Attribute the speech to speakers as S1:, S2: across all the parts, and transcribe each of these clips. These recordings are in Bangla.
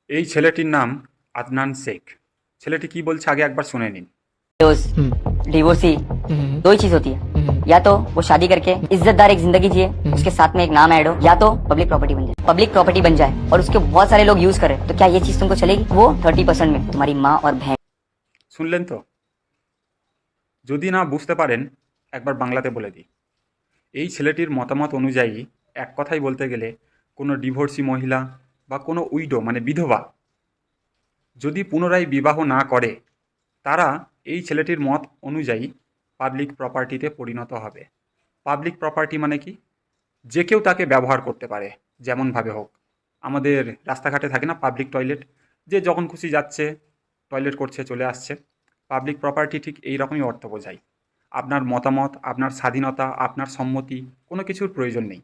S1: এই ছেলেটির নাম আদনান শেখ। ছেলেটি কি বলছে আগে একবার শুনে নিন।
S2: डिवोर्सी दो ही चीज होती है, या तो वो शादी करके इज्जतदार एक जिंदगी जिए, उसके साथ में एक नाम ऐड हो, या तो पब्लिक प्रॉपर्टी बन जाए। पब्लिक प्रॉपर्टी बन जाए और उसके बहुत सारे लोग यूज करें, तो क्या ये चीज तुमको चलेगी? वो 30% में तुम्हारी माँ और बहन।
S1: শুনলেন তো? যদি না বুঝতে পারেন একবার বাংলাতে বলে দিই। এই ছেলেটির মতামত অনুযায়ী এক কথায় বলতে গেলে কোনো ডিভোর্সি মহিলা বা কোনো উইডো মানে বিধবা যদি পুনরায় বিবাহ না করে, তারা এই ছেলেটির মত অনুযায়ী পাবলিক প্রপার্টিতে পরিণত হবে। পাবলিক প্রপার্টি মানে কি? যে কেউ তাকে ব্যবহার করতে পারে, যেমনভাবে হোক। আমাদের রাস্তাঘাটে থাকে না পাবলিক টয়লেট, যে যখন খুশি যাচ্ছে, টয়লেট করছে, চলে আসছে। পাবলিক প্রপার্টি ঠিক এই রকমই অর্থ বোঝায়। আপনার মতামত, আপনার স্বাধীনতা, আপনার সম্মতি কোনো কিছুর প্রয়োজন নেই।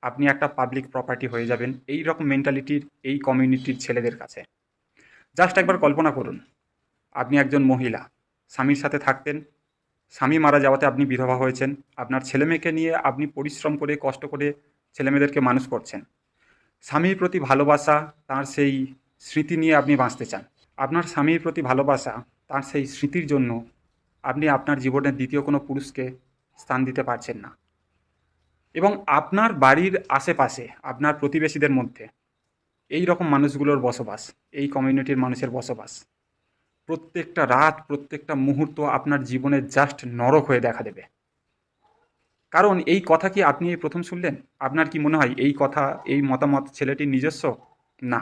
S1: আপনি একটা পাবলিক প্রপার্টি হয়ে যাবেন এই রকম মেন্টালিটির এই কমিউনিটির ছেলেদের কাছে। জাস্ট একবার কল্পনা করুন, আপনি একজন মহিলা, স্বামীর সাথে থাকতেন, স্বামী মারা যাওয়াতে আপনি বিধবা হয়েছেন, আপনার ছেলেমেয়েকে নিয়ে আপনি পরিশ্রম করে কষ্ট করে ছেলেমেয়েদেরকে মানুষ করছেন। স্বামীর প্রতি ভালোবাসা, তার সেই স্মৃতি নিয়ে আপনি বাঁচতে চান। আপনার স্বামীর প্রতি ভালোবাসা, তার সেই স্মৃতির জন্য আপনি আপনার জীবনের দ্বিতীয় কোনো পুরুষকে স্থান দিতে পারছেন না। এবং আপনার বাড়ির আশেপাশে আপনার প্রতিবেশীদের মধ্যে এই রকম মানুষগুলোর বসবাস, এই কমিউনিটির মানুষের বসবাস, প্রত্যেকটা রাত, প্রত্যেকটা মুহূর্ত আপনার জীবনে জাস্ট নরক হয়ে দেখা দেবে। কারণ এই কথা কি আপনি এই প্রথম শুনলেন? আপনার কি মনে হয় এই কথা, এই মতামত ছেলেটির নিজস্ব? না।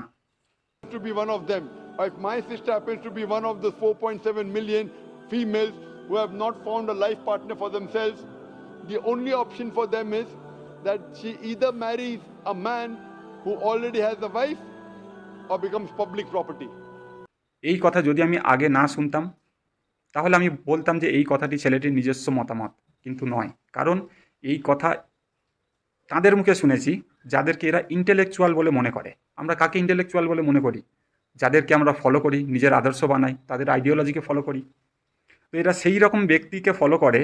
S3: To be one of them. Or if my sister happens to be one of the 4.7 million females who have not found a life partner for themselves, the only option for them is that she either marries a man who already has a wife or becomes public property.
S1: এই কথা যদি আমি আগে না শুনতাম, তাহলে আমি বলতাম যে এই কথাটি ছেলেটির নিজস্ব মতামত, কিন্তু নয়। কারণ এই কথা তাদের মুখে শুনেছি যাদেরকে এরা ইন্টেলেকচুয়াল বলে মনে করে। আমরা কাকে ইন্টেলেকচুয়াল বলে মনে করি? যাদেরকে আমরা ফলো করি, নিজের আদর্শ বানাই, তাদের আইডিওলজিকে ফলো করি। তো এরা সেই রকম ব্যক্তিকে ফলো করে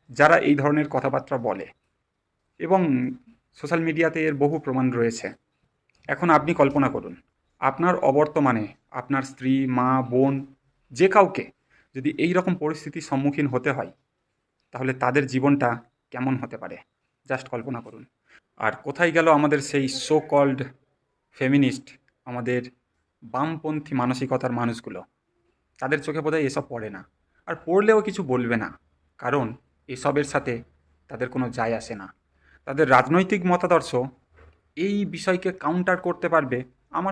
S1: যারা এই ধরনের কথাবার্তা বলে, এবং সোশ্যাল মিডিয়াতে এর বহু প্রমাণ রয়েছে। এখন আপনি কল্পনা করুন, আপনার অবর্তমানে আপনার স্ত্রী, মা, বোন, যে কাউকে যদি এই রকম পরিস্থিতির সম্মুখীন হতে হয়, তাহলে তাদের জীবনটা কেমন হতে পারে? জাস্ট কল্পনা করুন। আর কোথায় গেল আমাদের সেই সো কল্ড ফেমিনিস্ট, আমাদের বামপন্থী মানসিকতার মানুষগুলো? তাদের চোখে বোধহয় এসব পড়ে না, আর পড়লেও কিছু বলবে না। কারণ এসবের সাথে তাদের কোনো যায় আসে না। তাদের রাজনৈতিক মতাদর্শ এই বিষয়কে কাউন্টার করতে পারবে, আমার তো